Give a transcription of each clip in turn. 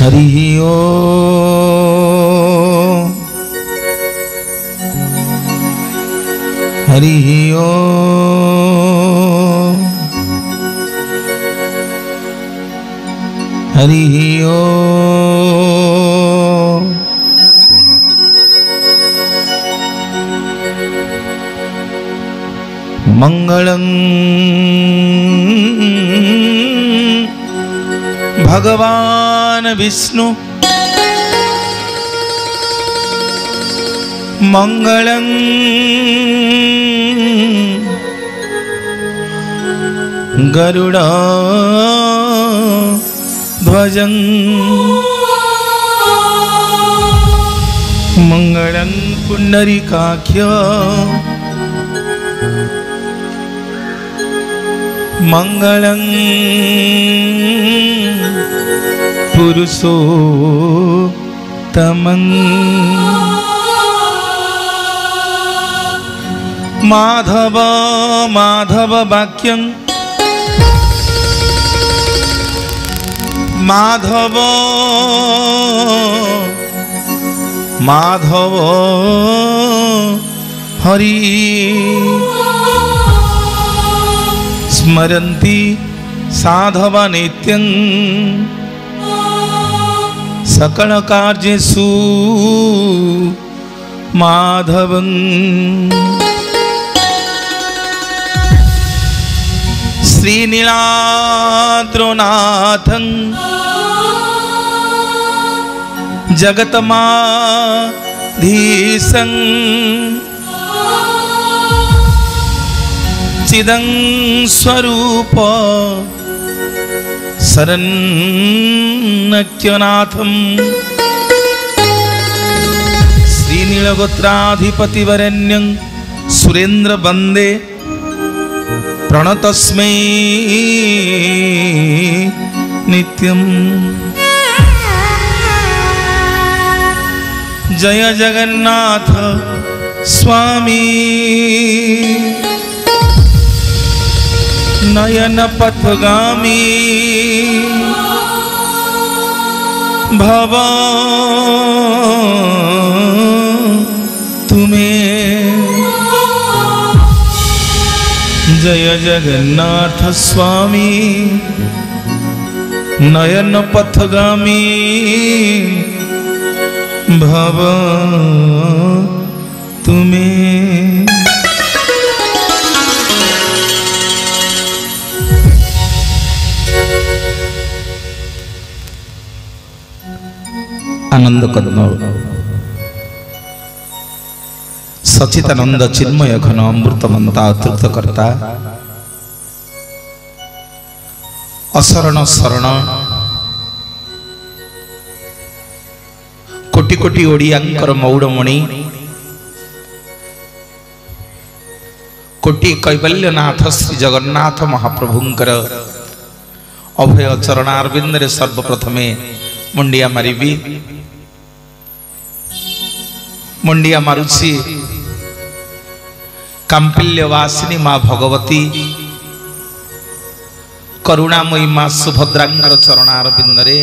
हरि ओम हरि ओम हरि ओम। मंगलं भगवान विष्णु मंगलं गरुड़ा ध्वजं मंगलं पुंडरीकाक्ष मंगलं पुरुषोत्तमं माधव माधव वाक्यं माधव माधव हरि स्मरन्ति साधव नित्यं सकल कार्येषु माधवं श्रीनीलाद्रनाथं जगतमाधीशं चिदं स्वरूप शरण्यनाथं श्रीनीलगोत्राधिपतिवरेण्यं सुरेन्द्र वंदे प्रणतस्मै नित्यं। जय जगन्नाथ स्वामी नयन पथगामी भव तुम्हें। जय जगन्नाथ स्वामी नयन पथगामी भव तुम्हें। आनंद कदम सचितानंद चिन्मय घन अमृतमंता तीर्थकर्ता असरण शरण कोटि कोटि ओडियांकर मौड़मणि कोटि कैवल्यनाथ श्री जगन्नाथ महाप्रभुंकर अभय चरणारविंदरे सर्वप्रथमे मुंडिया मारिबी। मुंडिया मारुछि कांपिल्यवासिनी माँ भगवती करुणामयी माँ सुभद्रांगर चरणारविंदरे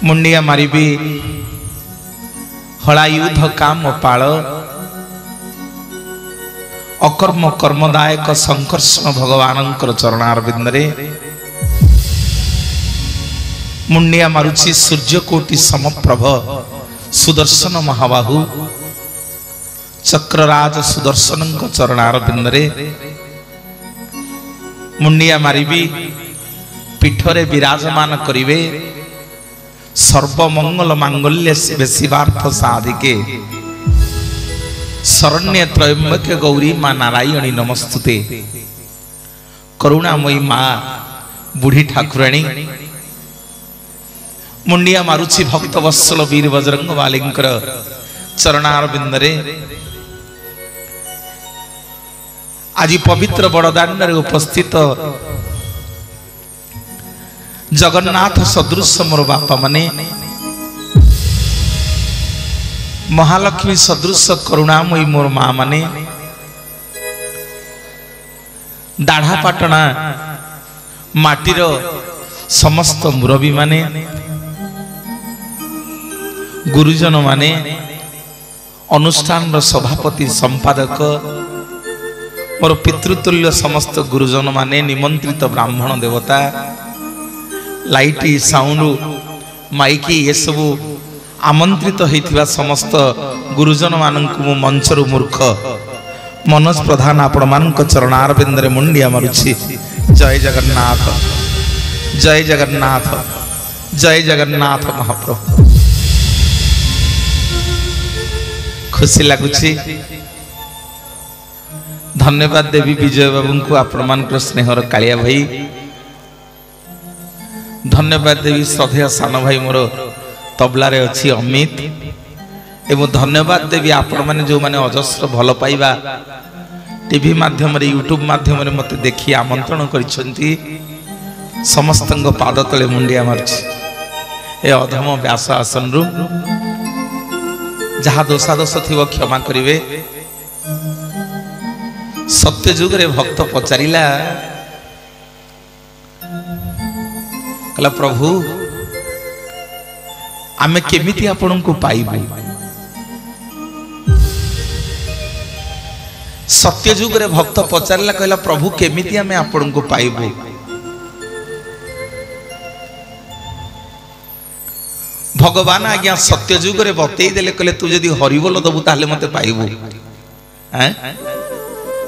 मुंडिया मारिबी। हलायुध काम पाल अकर्म कर्मदायक संकर्षण भगवानंकर चरणारविंदरे मुंडिया मारुछि सूर्यकोटि समप्रभ सुदर्शन महाबाहु चक्रराज सुदर्शन चरणारविंदरे मुंडिया मारिबी। पीठरे विराजमान करिवे सर्वमंगल मांगल्य शिवे शिवार्थ साधिके शरण्य त्रयंबके गौरी माँ नारायणी नमस्तुते। करुणामयी माँ बुढ़ी ठाकुराणी मुंडिया मारुछि भक्त वत्सल वीर बजरंग बालींकर चरणारविंदरे आज पवित्र बड़दाण्डरे उपस्थित जगन्नाथ सदृश मोर बापा माने महालक्ष्मी सदृश करुणामयी मोर माँ माने दाढ़ापाटना माटीर समस्त मुरबी माने गुरुजन माने अनुष्ठान सभापति संपादक मोर पितृतुल्य समस्त गुरुजन माने निमंत्रित ब्राह्मण देवता लाइटी साउंड माइकी ये सबू आमंत्रित होइथिबा समस्त गुरुजन मानक मंचरु मूर्ख मनोज प्रधान आपण मानक चरणारविंदरे मुंडिया मारुछि। जय जगन्नाथ जय जगन्नाथ जय जगन्नाथ महाप्रभु। खुशी लगुछि। धन्यवाद देवी विजय बाबू को आपण मानक स्नेहर कालिया भाई। धन्यवाद देवी श्रद्धेय सान भाई मोर तबलारे अच्छी अमित एवं धन्यवाद देवी आपण माने जो माने अजस्र भल पाइबा टीवी माध्यम यूट्यूब माध्यम मते देखी आमंत्रण करिसंती समस्त पाद तले मुंडिया मारछि। ए अधम व्यास आसन रु जहाँ दोषादोष थी क्षमा करिवे। सत्य जुग रे भक्त पचारिला कहला प्रभु आमे केमिति आपन को पाइबु। सत्य जुग रे भक्त पचारिला कहला प्रभु केमिति आमे आपन को पाइबु। भगवान आज्ञा सत्य जुग रे बतई देले कहले तू जदि हरिबोल दबु ताले मते पाइबु।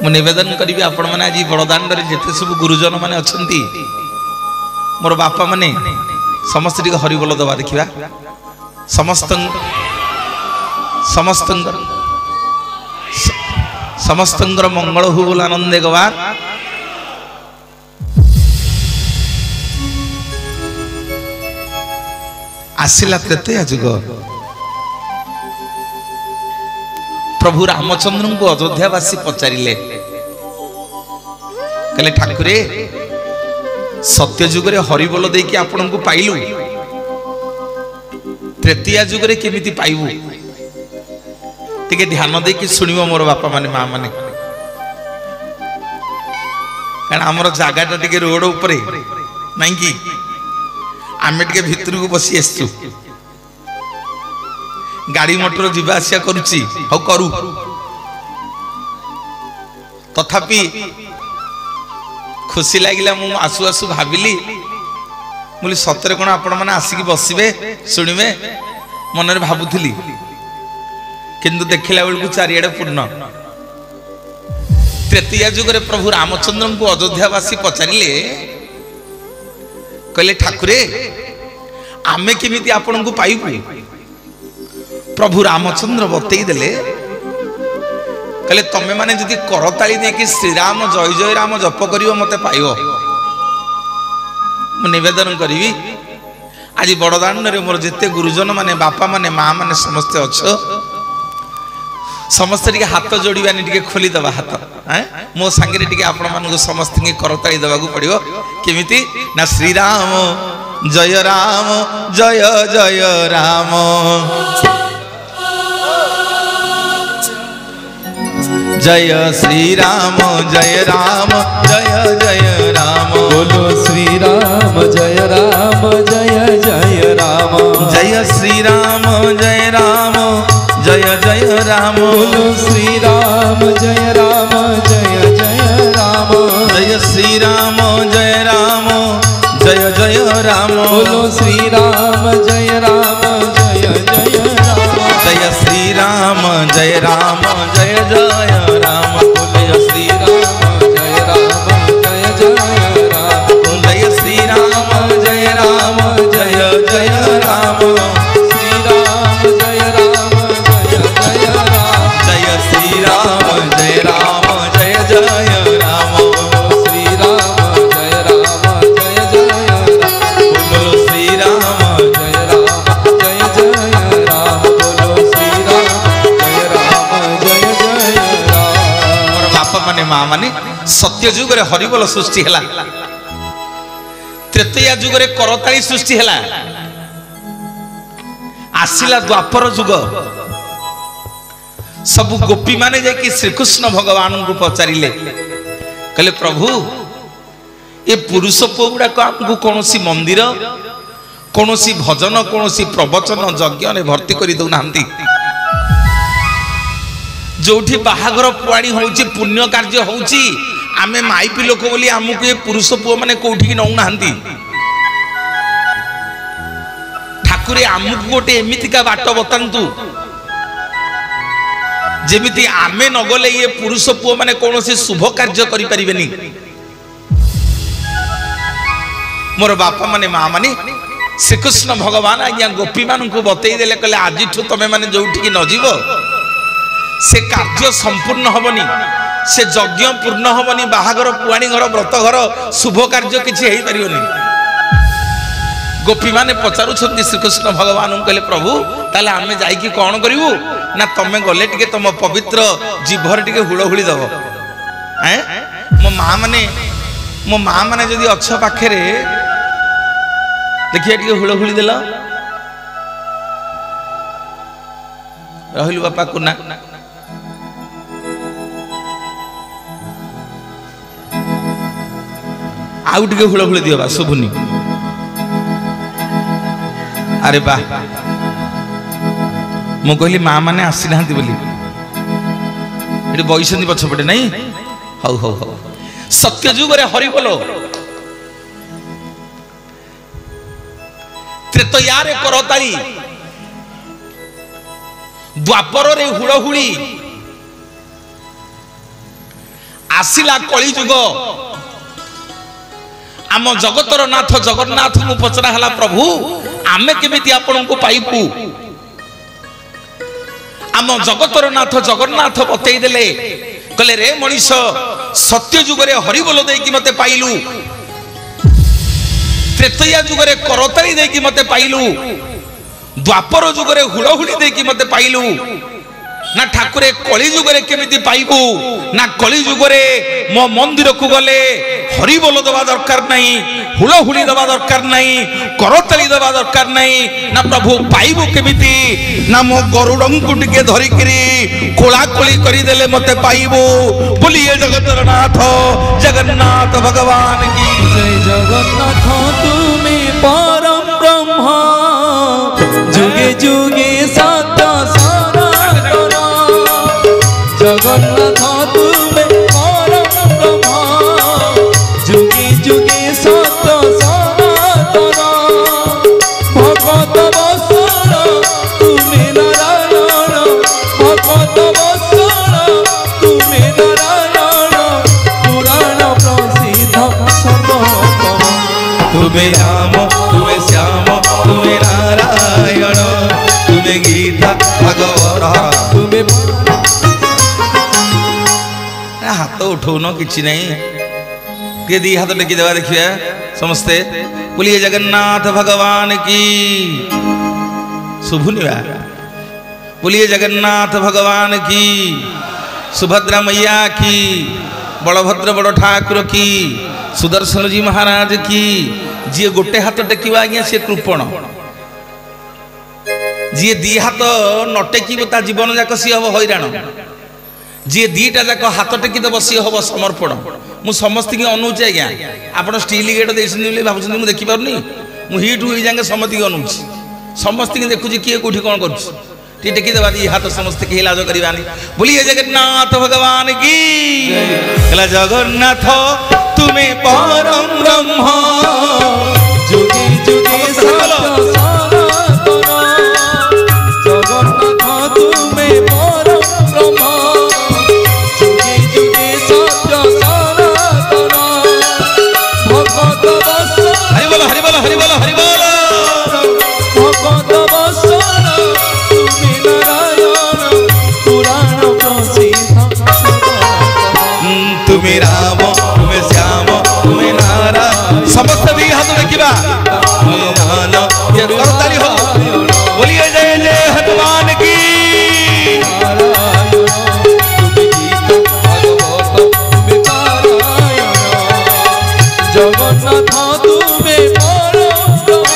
मु निवेदन करिबि आपण माने आज बड़दांड रे जेते सब गुरुजन माने अछंती मोर बापा माने समस्त टिक हरिबोल दबा देखिबा। समस्तंगर मंगल हो बोल आनंदे गवार। आसिला त्रेतया जुग प्रभु रामचंद्र को अयोध्यावासी पचारिले कहले ठाकुरे सत्य जुग रे हरिबोल देकी आपन को पाइलु त्रेतया जुग रे केमिति पाइबु। टिके ध्यान देकी सुनिबो मोर बापा माने मां माने कारण हमर जागाटा टिके रोड ऊपरे नाही की आमे टिके भितर को बसी आसछु गाड़ी मोटर जीवा आसिया करूची हो करू तथापि खुशी लागिला मु आसु आसु भाबिली मुली सतरे कोन आपण माने आसिकी बसिबे सुनिबे मनरे भाबुथिली किंतु देखिला बेलकु चारियाडे पूर्ण। तृतीया जुग रे प्रभु रामचंद्र को अयोध्यावासी पचारिले कहले ठाकुरे आमे केमिति आपण को पाइबु। प्रभु रामचंद्र बतई देले कहले तमे माने जदि करताली देकी श्रीराम जय जय राम जप करियो मते पाइबो। मु निवेदन करिवि आज बड़दांड रे मोर जेते गुरुजन माने बापा माने मां माने समस्त अच्छो समस्त टिके हाथ जोड़ीबानी टिके खोली दबा हाथ मो संगे टिके आपण मानको समस्त के करताली दबाकू पड़ियो केमिति ना श्रीराम जय राम जय जय राम जय श्री राम जय राम जय जय राम बोलो श्री राम जय राम जय जय राम जय श्री राम जय राम जय जय राम बोलो श्री राम जय राम जय जय राम जय श्री राम जय राम जय जय राम बोलो श्री राम जय राम जय जय राम जय श्री राम जय राम जय जय राम जय श्री राम जय राम जय जय राम जय श्री राम जय राम जय जय राम श्री राम जय राम जय जय राम जय श्री राम जय राम जय जय राम श्री राम जय राम जय जय राम बोलो श्री राम जय राम जय जय राम बोलो श्री राम जय राम जय जय राम। मोर बापा माने मां माने सत्य जुग रे हरिबोल सृष्टि हला त्रेतया जुग रे करताली सृष्टि हला आसिला द्वापर जुग सब गोपी माने जाकि श्री कृष्ण भगवान को पचारिले कहले प्रभु ए पुरुष पुओ गुड़ाक आमको कौन मंदिर कौन भजन कौन प्रवचन यज्ञ ने भर्ती कर दौना जो बाहागर पुआणी होची पुण्य कार्य होची आमे माइपी लोक बोली आमको ये पुरुष पुओ माने कोठी नौना ठाकुर आमको गोटे एमितिका बाट बतांतु जेमिति आमे न गले ये पुरुष पुओ माने कौन शुभ कार्य करि परिबेनी मोर बापा माने माँ माने श्रीकृष्ण भगवान आज्ञा गोपी मान को बतई देले कहले आज तुम मैंने जो न जीव से कार्य संपूर्ण हबनी से यज्ञ पूर्ण हबनी बाहागर पुआणी घर व्रत घर शुभ कार्य किसी हो पारिबनी गोपी माने पचारुछंती श्रीकृष्ण भगवान कहले प्रभु ताले आमे जाई कि कौन करिवु ना तमे गले टिके तम पवित्र जीभर टिके हुड़हुड़ी दब हैं मो माँ माने जदि अच्छ पाखे देखिए टिके हुड़हुड़ी देल रहिलु बापा कुना आउ टिके हुड़हुड़ी दियो बा शुभुनी अरे बा मु कहली माँ माने आसी ना बोली बईसंदी पछपटे नहीं हौ हौ हौ सत्य जुग रे हरि बोलो त्रेतयारे करताली द्वापर रे हुड़हुड़ी आसिला कली जुग आम जगतर नाथ जगन्नाथ को पचरा हला प्रभु आमे केमिति आपन को पाइबू आम जगतर नाथ जगन्नाथ बतई देले कहले रे मनीष सत्य जुगरे हरि बोल देकी मते पाइलु त्रेतया जुगरे करताली देकी मते पाइलु द्वापर जुगरे हुड़हुड़ी देकी मते पाइलु ना ठाकुरे कली जुगरे केमिति पाइबू ना कली जुगरे मो मंदिर को गले हरि बोल दबा दरकार नहीं हुड़हुड़ी दबा दरकार नहीं करताली दबा दरकार नहीं ना प्रभु पाइबू केमिति ना मो गरुड़ंकु टिके धरिकरी कोला कोली करी देले मते पाइबू बोलिए जगतर नाथ जगन्नाथ भगवान की जय जगन्नाथ तुम्हें परम ब्रह्म जुगे जुगे सत्य सनातन जगन्नाथ तुम्हें परम ब्रह्म जुगे जुगे सत्य सनातन भगवत वत्सल तुम्हें नारायण भगवत वत्सल तुम्हें नारायण पुराण प्रसिद्ध सर्वोत्तम तुम्हें राम तुम्हें श्याम तुम्हें नारायण तुम्हें गीता भगवत तुम्हें हाथ उठौ न कि नहीं दी हाथ टेकी देवा देखिए समस्ते बोलिए जगन्नाथ भगवान की शुभुनि बोलिए जगन्नाथ भगवान की सुभद्रा मैया की बलभद्र बड़ ठाकुर की सुदर्शन जी महाराज की जी गोटे हाथ टेकिवा आज्ञा सी कृपण जी दी हाथ न टेकिब ता जीवन जाक सी हम हैरान जी दीटा जाक हाथ टेकी दब सी हम समर्पण मु समस्त की अनुचे आज्ञा आप स्टील गेट देखते भावुँ मुझे देखिपारे मुझे हिटू जाए समस्त की अनुची समस्त की देखुची किए कौटी कौन कर टेकी देवा दी हाथ समस्त के लाज करवानी बोलिए जगन्नाथ भगवान की जगन्नाथ तुम्हें परम ब्रह्म जुगे जुगे सत्य सनातन जगन्नाथ तुम्हें परम ब्रह्म जुगे जुगे सत्य सनातन भगवत वत्सल हरि बोल हरि बोल हरि बोल हरि बोल भगवत वत्सल तुम्हें नारायण पुराण प्रसिद्ध तुम्हें राम तुम्हें श्याम तुम्हें नारायण समस्त भी हाथ देखिबा ये करताली हो बोलिए जय जय हनुमान की जगन्नाथ तुम्हें परम ब्रह्म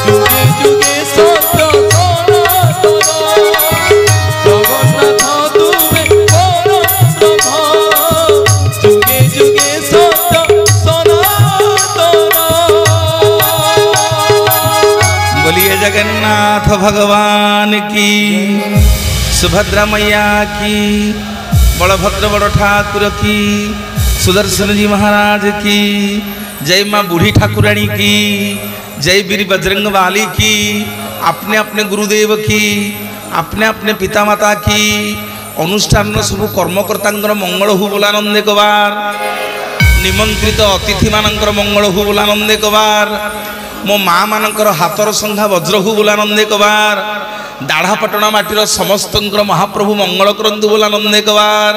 जुगे जुगे सत्य सनातन जगन्नाथ तुम्हें परम ब्रह्म जुगे जुगे सत्य जगन्नाथ भगवान की, सुभद्रा मैया की, बलभद्र बड़ ठाकुर की, सुदर्शन जी महाराज की, जय माँ बूढ़ी ठाकुरानी की, जय वीर बजरंग वाली की, अपने अपने गुरुदेव की, अपने अपने पिता माता की, अनुष्ठान सब कर्मकर्ता मंगल हो बोलानंदे कबार, निमंत्रित अतिथि मानकर मंगल हो बोलानंदे कबार, मो माँ मानकर हाथर संघा वज्र हो बोलानंदे कबार, दाढ़ापटना माटीर समस्त महाप्रभु मंगल करंतु बोलानंदे कबार।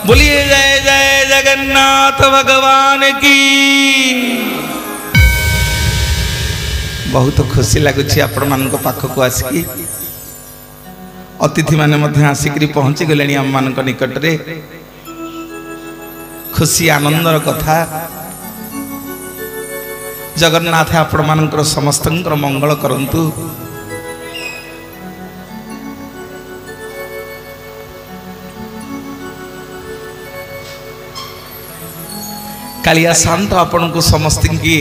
बोलिए जय जय जगन्नाथ भगवान की। बहुत खुशी लगुच आपण मान पाखक आसिकी अतिथि माने मध्य आसिक पहुंची गले आम मान निकट रे। खुशी आनंदर कथा। जगन्नाथ आपण मानकर समस्त मंगल करंतु। कालिया शांत आपण को समस्त की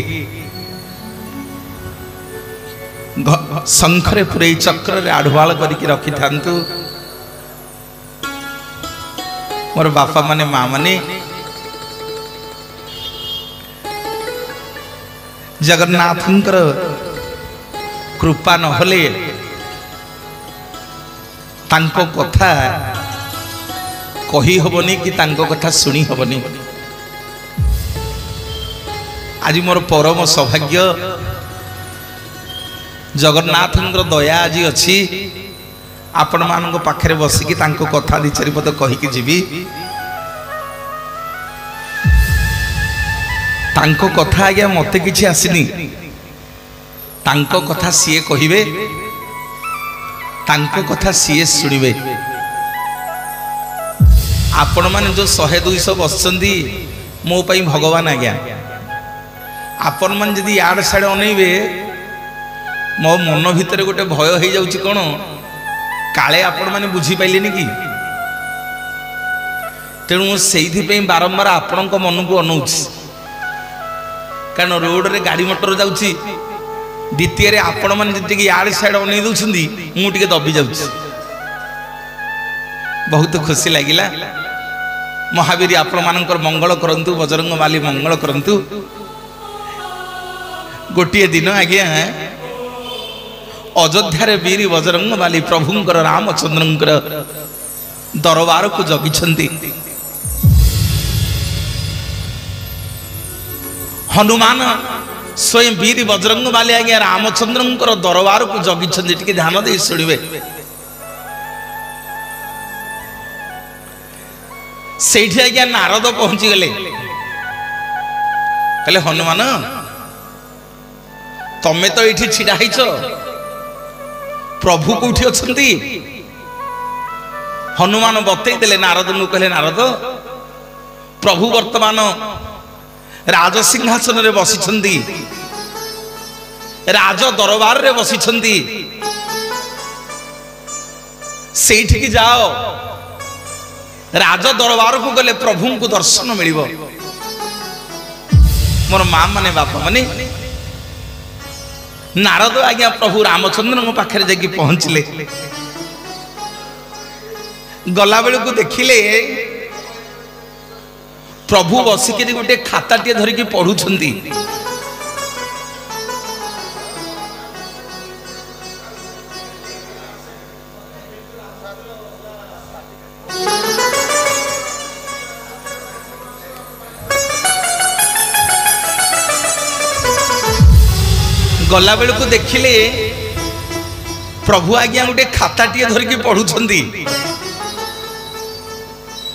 शंखरे पुरे चक्र रे आढ़वाल करके रखी थांतु। मोर बापा माने माँ माने जगन्नाथंकर कृपा नहले तांको कथा कही हबनी कि तांको कथा सुनी हबनी। आज मोर परम सौभाग्य जगन्नाथंकर दया आज अच्छी आपण मान पाखे बसिकी तांको कथा दी चारि पद कहीकि जीवी। तांको कथा आज्ञा मते किछि आसिनी, तांको कथा सीए कहिबे, तांको कथा सीए सुनिबे। आपण माने जो 100-200 बसचंदी मो पई भगवान आज्ञा। आपण मान जदि याड साडे अनैबे मो मन भितर गोटे भय हो जाउछि कोन काले आपण माने बुझी पाइलेनी कि। तेणु सेइथि पे बारंबार आपण को मन को अनौछि कारण रोड रे गाड़ी मोटर जाउछि। द्वितीय रे आपण मान जति याड साइड अनै दउछंदी मु टिके दबी जाउछि। बहुत खुशी लागिला। महावीर आपण मानकर मंगल करंतु, बजरंग वाली मंगल करंतु। गोटिए दिन आज्ञा अयोध्या रे वीर बजरंग वाली प्रभुंकर रामचंद्रंकर दरबार को जगिछंती। हनुमान स्वयं वीर बजरंग वाली आज्ञा रामचंद्रंकर दरबार को जगिछंती। टिके ध्यान दे सुनिबे। सेठी आज्ञा नारद पहुंची गले। कहले हनुमान तमे तो एठी छिड़ा हिच, प्रभु कोठी अछंती? हनुमान बतई देले नारद नु। कहले नारद प्रभु वर्तमान राज सिंहासन रे बसिछंती, राज दरबार रे बसिछंती। सेठी की जाओ, राज दरबार को गले प्रभु को दर्शन मिलिबो। मोर मां माने बापा माने नारद आज्ञा प्रभु रामचंद्र पाखे जाकि पहुंचले। गला बेल को देखिले प्रभु बसिक गोटे खाता टे धरिकी पढ़ुछंती। गला बेल को देखिले प्रभु आज्ञा गोटे खाता टे धरिकी पढ़ुछंती।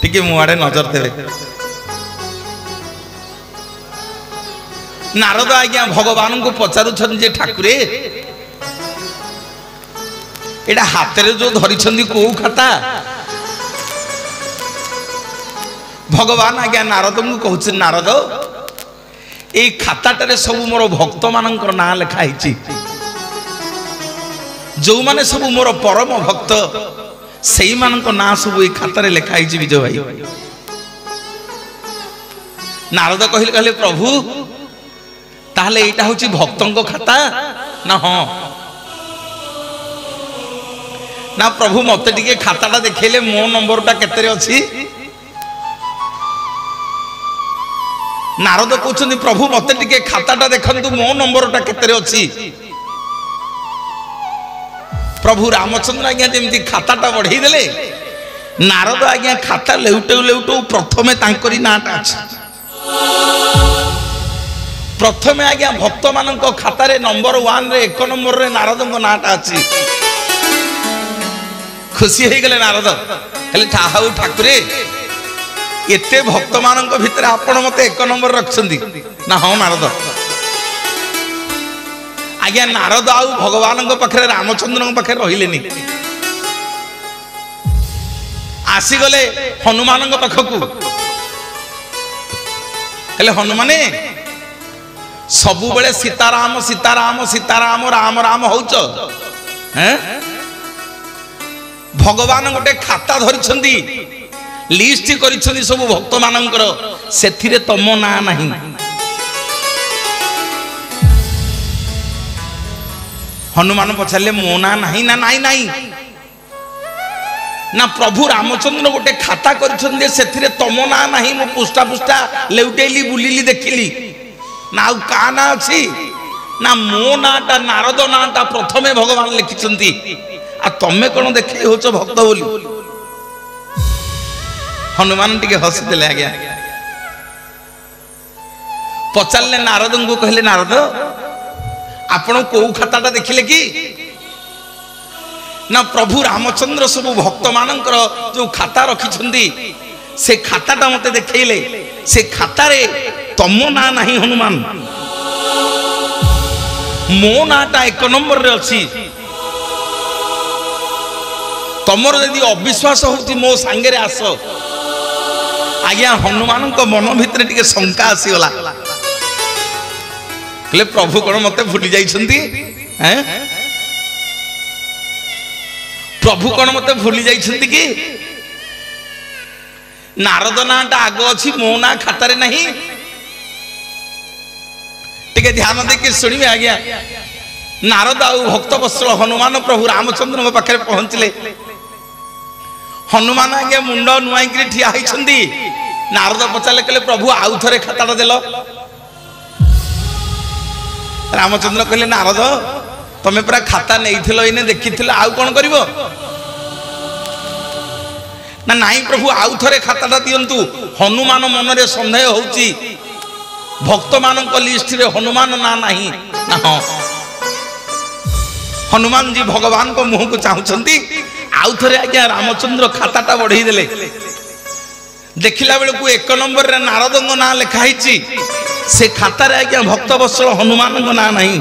टिके मुआड़े नजर देवे। नारद आज्ञा भगवान को पचारुछन जे ठाकुरे एडा हाथ रे जो धरिछंती को खाता? भगवान आज्ञा नारद को कहउछ नारद ए खाताटारे सब मोर भक्त मानकर ना लेखा हिची। जो माने सब मोर परम भक्त सेई मानक ना सब ए खातारे लेखा हिची। विजय भाई नारद कहले प्रभु ताहले एटा होची भक्तंक खाता ना? हाँ ना प्रभु मत टिके खाताटा देखले मो नंबरटा केते अच्छी नारद कहते प्रभु मत टिके खाताटा देखंतु मो नंबरटा केते अच्छी प्रभु रामचंद्र आज्ञा जमी खाताटा बढ़ई देले नारद आज्ञा खाता लेउटू लेउटू प्रथमे तांकरी नाटा अछि प्रथमे आज्ञा भक्त मानक खातारे नंबर 1 रे 1 नंबर रे नारद नाटा अछि खुशी हो गले नारद कहले ठाहु ठाकुरे एते भक्त मानक भितर आपण मते 1 नंबर रखछंदी ना हाँ नारद आज्ञा नारद आउ भगवान पाखे रामचंद्र पाखे रहिलेनी आसीगले हनुमान पाखकू कहले हनुमाने सबु बेले सीताराम सीताराम सीताराम राम राम होउच हैं भगवान गोटे खाता धरिछंदी लिस्ट करिछंदी सब भक्त मानकर सेथिरे तम ना नाही हनुमान पचारे मो ना नाही ना नाई नाई ना प्रभु रामचंद्र गोटे खाता करिछंदी सेथिरे तम ना नाही मो पुष्टा पुष्टा लेउटेली बुलिली देखिली ना आउ का ना अछि ना मो नाटा नारद नाटा प्रथमे भगवान लिखिछंती आ तमे कोन देखि होछ भक्त बोली हनुमान टिके हसी देले आज्ञा पचारले नारद को कहले नारद आपण को खाताटा देखिले कि ना प्रभु रामचंद्र सब भक्त मानकर जो खाता रखिछंदी से खाताटा मते देखैले से खातारे तम ना नहीं हनुमान मो नाटा 1 नंबर रे अछि तमर यदि अविश्वास होती मो सांगे रे आस आज्ञा हनुमान को मन भितर टिके शंका आसीगला कहले प्रभु कोन मते भूली जाइछंती हैं प्रभु कोन मते भूली जाइछंती कि नारद नाटा आग अछि मो ना खातारे नहीं टिके ध्यान देके सुनिबे आज्ञा नारद आउ भक्त वत्सल हनुमान प्रभु रामचंद्र पाखे पहुंचले हनुमान आज्ञा मुंड नुआई ठिया होइछंदी नारद पचारे कहले प्रभु आउ थरे खाताटा देलो रामचंद्र कहले नारद तमे पूरा खाता नैथिलो इने देखिथिलो आउ कोन करिवो ना नाही प्रभु आउ थरे खाताटा दियंतु हनुमान मन रे संदेह होउची भक्त मानक लिस्ट रे हनुमान ना नाही ना हाँ हनुमान जी भगवान को मुह को चाहूछंती आउ थरे आज्ञा रामचंद्र खाताटा बढ़ई देले देखिला बेले को 1 नंबर रे नारद ना लिखा हिची से खाता रे आज्ञा भक्त वत्सल हनुमान ना नहीं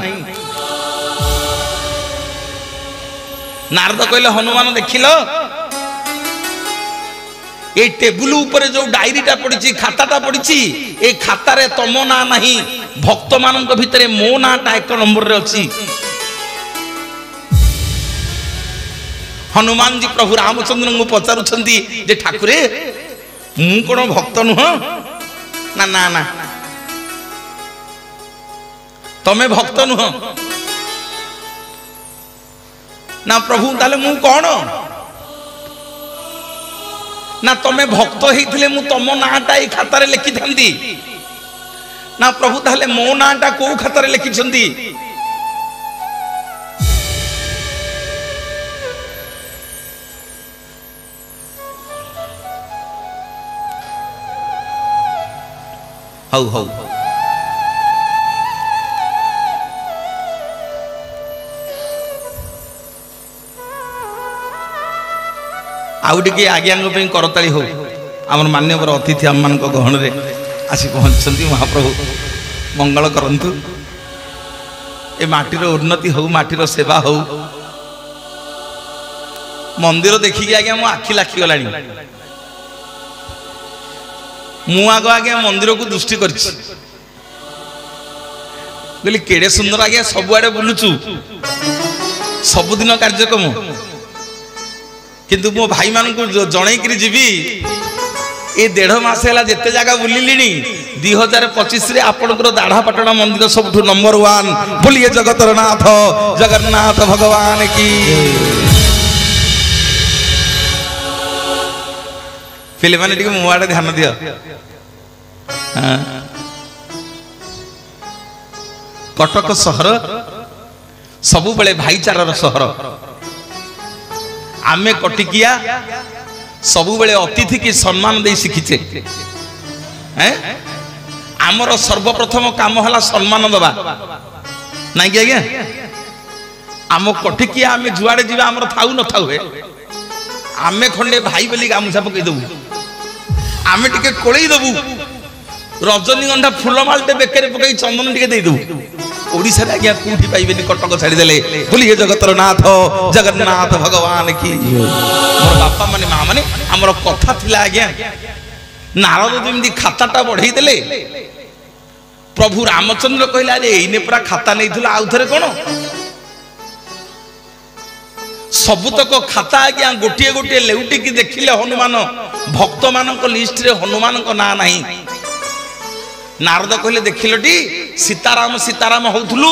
नारद कहले हनुमान देखिलो ए टेबुल ऊपर जो डायरीटा पड़ी खाताटा पड़ी ए खाता रे तम ना नहीं भक्त मानक भितरे मो नाटा 1 नंबर रे अछि हनुमान जी प्रभु रामचंद्र को पचारुछंती जे ठाकुरे मु कोन भक्त नुह ना ना ना तमे भक्त नुह ना प्रभु ताले मु कोन ना तमे भक्त हेथिले मु तम नाटा ए खातारे लिखि थांती ना प्रभु ताले मो नाटा को खातारे लिखिछंती हौ हौ आउ टिके आज्ञा करताली हो आम मान्यवर अतिथि आम मान गहन रे आसी पहुंचती महाप्रभु मंगल करंतु ए माटीर उन्नति हो माटीर सेवा हो मंदिर देखिकी आज्ञा मो आखि लाखी गलानी मु आग आज्ञा मंदिर को दृष्टि करछि बोली केड़े सुंदर आज्ञा सबुआडे बुलुचु सबुदिन कार्यक्रम किंतु मो भाई मान को जनईकरी जीवी ए 1.5 मास है जिते जगह बुलिली 2025 रे आपनकर दाढ़ापाटଣା मंदिर सब नंबर 1 बोलिए जगतर नाथ जगन्नाथ भगवान की पिले माने टिके मो आड़े ध्यान दियो कटक सहर सबु बेले भाईचारार सहर आमे कटिकिया सबु बेले अतिथि की सम्मान दे शिखिचे हैं आमर सर्वप्रथम काम हला सम्मान दबा नाइ कि आज्ञा आम कटिकिया आमे जुआड़े जीवा आमर थाउ न थाउ हे आमे खंडे भाई बोली गामुछा पकई देबू आमे टिके कोळई देबू रजनीगंधा फुलमालटे बेकेरे पकई चंदन टिके दे देबू ओडिसा रे आज्ञा कोठी पाइबेनी कटक छाड़ी देले बोली हे जगतर नाथ जगन्नाथ भगवान की मोर बापा माने मां माने हमर कथा थिला आज्ञा नारद जेमदी खाताटा बढ़ई देले प्रभु रामचंद्र कहला रे एने पूरा खाता नै थिला आउ थरे कोन सबुतक खाता आज्ञा गोटिए गोटिए लेउटी की देखिले हनुमान भक्त मानक लिस्ट रे हनुमान को ना नाही नारद कहले देखिलटी सीताराम सीताराम होउथलु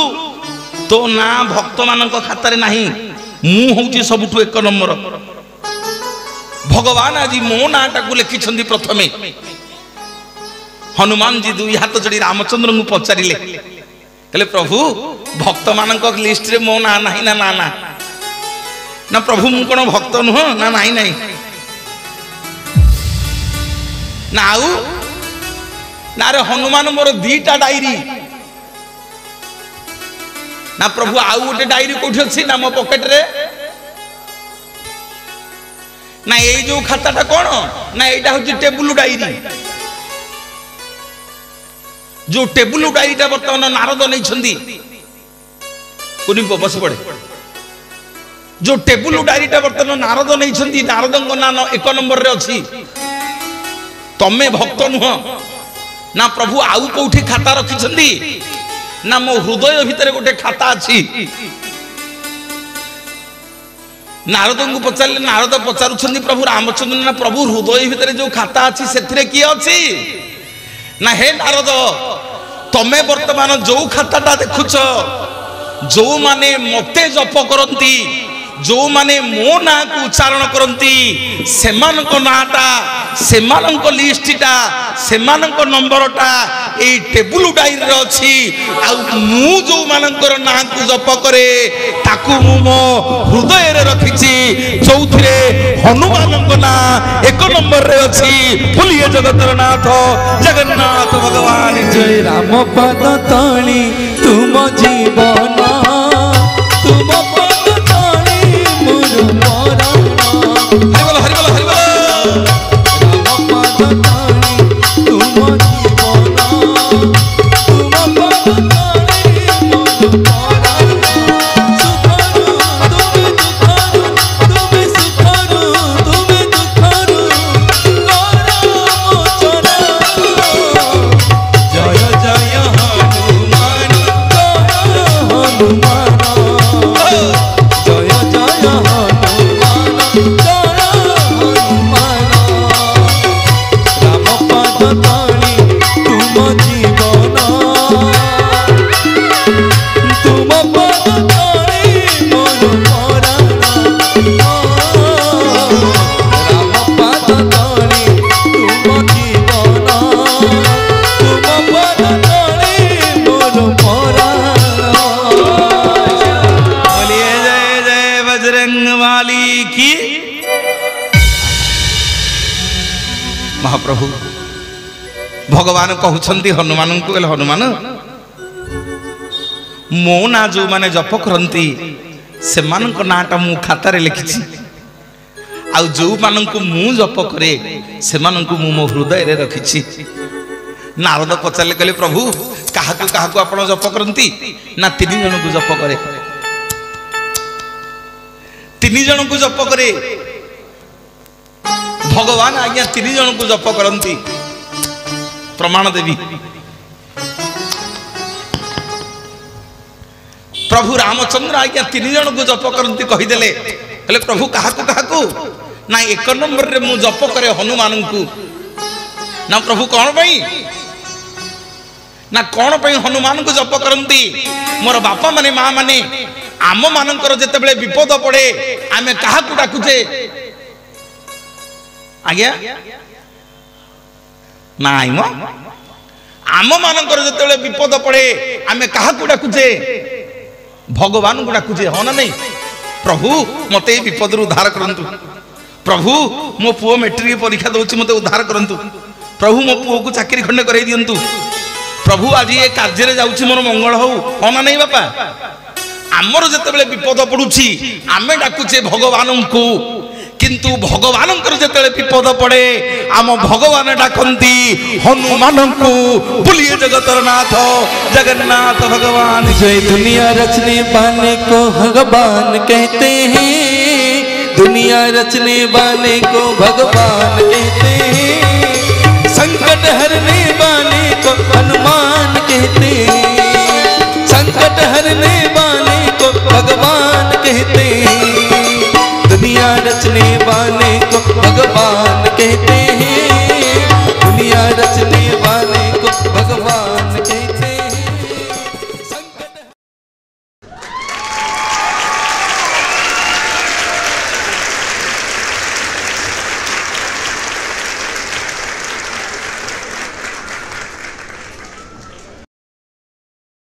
तो ना भक्त मानक खाता रे नाही मु होउची सबुठु एक नंबर भगवान आज मो नाटा को लिखिछंदी प्रथमे हनुमान जी दुई हाथ जोड़ी रामचंद्र को पचारिले कहले प्रभु भक्त मानक लिस्ट रे मो ना नाही ना ना ना ना प्रभु मु कोन भक्त नुह ना नाही नाही ना आउ ना रे हनुमान मोर दीटा डायरी ना प्रभु आउ गोटे डायरी कोठी अछि ना मो पॉकेट रे ना ए जो खाताटा कोन ना एटा होची टेबुल डायरी जो टेबुल डायरीटा बर्तमान नारद नै छंदी कोनी बस पड़े जो टेबुल डायरीटा बर्तमान नारद नै छंदी नारदंग नाम एक नंबर रे अछि तमे भक्त नुह ना प्रभु आउ कोठी खाता रखिछंदी ना मो हृदय भितर गोटे खाता अछि नारद को पचारले नारद पचारुछंदी प्रभु रामचंद्र ना प्रभु हृदय भितर जो खाता अछि सेथिरे की अछि ना हे नारद तमे वर्तमान जो खाताटा देखुछ जो माने मते जप करंती जो माने मो ना को उच्चारण करंती सेमान को नाटा सेमान को लिस्टटा सेमान को नंबरटा ए टेबुल डायरी रे अछि आ मु जो मानकर ना को जप करे ताकू मु मो हृदय रे रखिछि चौथिरे हनुमान को ना एक नंबर रे अछि बोलिए जगतर नाथ जगन्नाथ भगवान जय राम पद तली तुम जीवन तुम पद तली मोर मरण हरि बोल हरि बोल राम पद तली तुम जीवन तुम पद तली मोर मरण सुखरु तुमे सुखरु तुमे दुखरु कर मोचन जय जय हनुमान हनुमान जय जय हनुमान हनुमान राम पद तली तुम जीवन तुम पद तली मोर मरण राम पद तली तुम जीवन तुम पद तली मोर मरण बोलिए जय जय बजरंग वाली की महाप्रभु भगवान कहउछंती हनुमान को हनुमान मो ना जो माने जप करंती से मान को नाटा मु खाता रे लिखिछि आ जो मान को मु जप करे से मान को मु मो हृदय रे रखिछि नारद पचारले कहले प्रभु काहा को आपण जप करंती ना तीन जन को जप करे तीन जन को जप करे भगवान आज्ञा तीन जन को जप करंती प्रमाण देवी प्रभु रामचंद्र आज्ञा तीन जन को जप करंती कहिदेले कहले प्रभु काहा को ना एक नंबर रे मु जप करे हनुमान को ना प्रभु कौन पई ना कौन पई हनुमान को जप करंती मोर बापा माने मां माने आम मानकर जेते बेले विपद पड़े आमे काहा को डाकुचे आज्ञा नाई म आम मानकर जो विपद पड़े आमे काहाकू डाकुचे भगवान को डाकुचे हाँ ना नहीं प्रभु मते विपद उद्धार करंतु प्रभु मो पुओ मैट्रिक परीक्षा दउछि मते उद्धार करंतु प्रभु मो पुओ को चाकरी खंडे कराई दियंतु प्रभु आज ये कार्य रे जाउछि मोर मंगल हो हाँ ना नहीं बापा आमर जेतेबेले विपद पड़ुछि आमे डाकुचे भगवान को किंतु भगवान जेतेबेले विपद पड़े आम भगवान डाकंती हनुमान को बोलिए जगतर नाथ जगन्नाथ भगवान जय। दुनिया रचने वाले को भगवान कहते हैं, दुनिया रचने वाले को भगवान कहते हैं, संकट हरने वाले को हनुमान कहते हैं, संकट हरने वाले को भगवान कहते हैं, दुनिया रचने वाले को भगवान कहते हैं, दुनिया रचने वाले को भगवान